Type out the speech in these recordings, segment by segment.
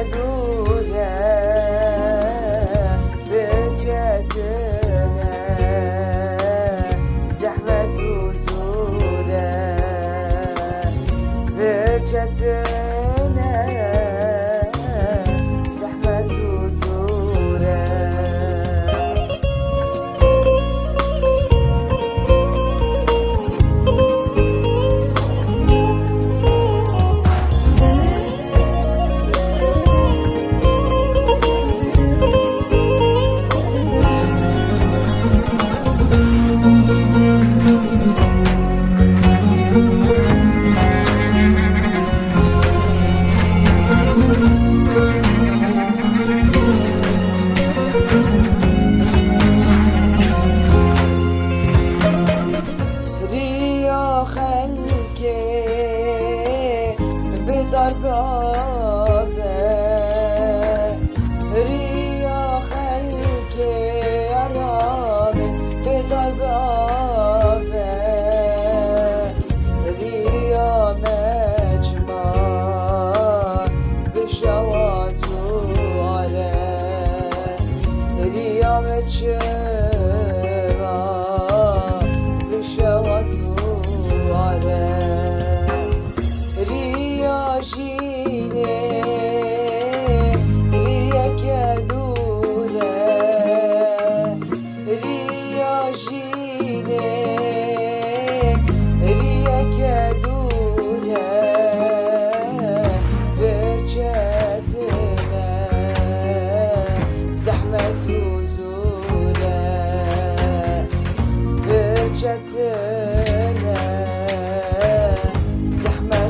دوره بجدنا زحمت و زوره بجدنا زحمت و زوره بدار بابه ريا خلك يرامي بدار بابه ريا مجمع بشوات وعلى ريا مجمع بشوات وعلى جيني ريك يا دولة ريا جيني ريك يا دولة برجتنا زحمة وزولة برجتنا زحمة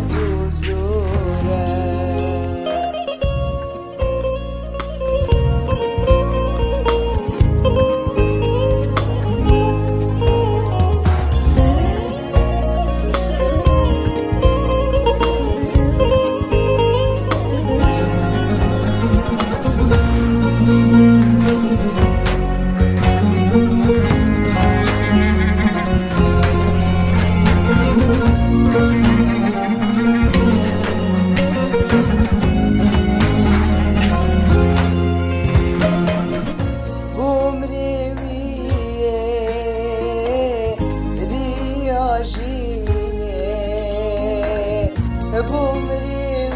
بومري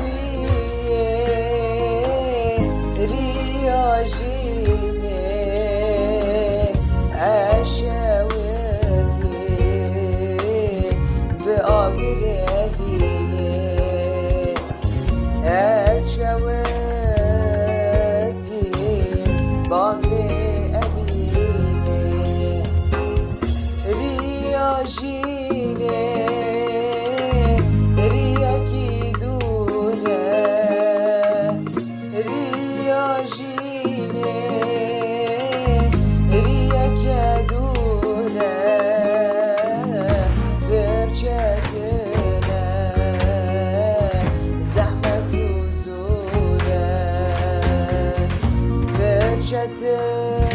ريا جيني أشاوتي بأجري أبيني أشاوتي بأجري أبيني ريا جيني زحمة وزولة برجتنا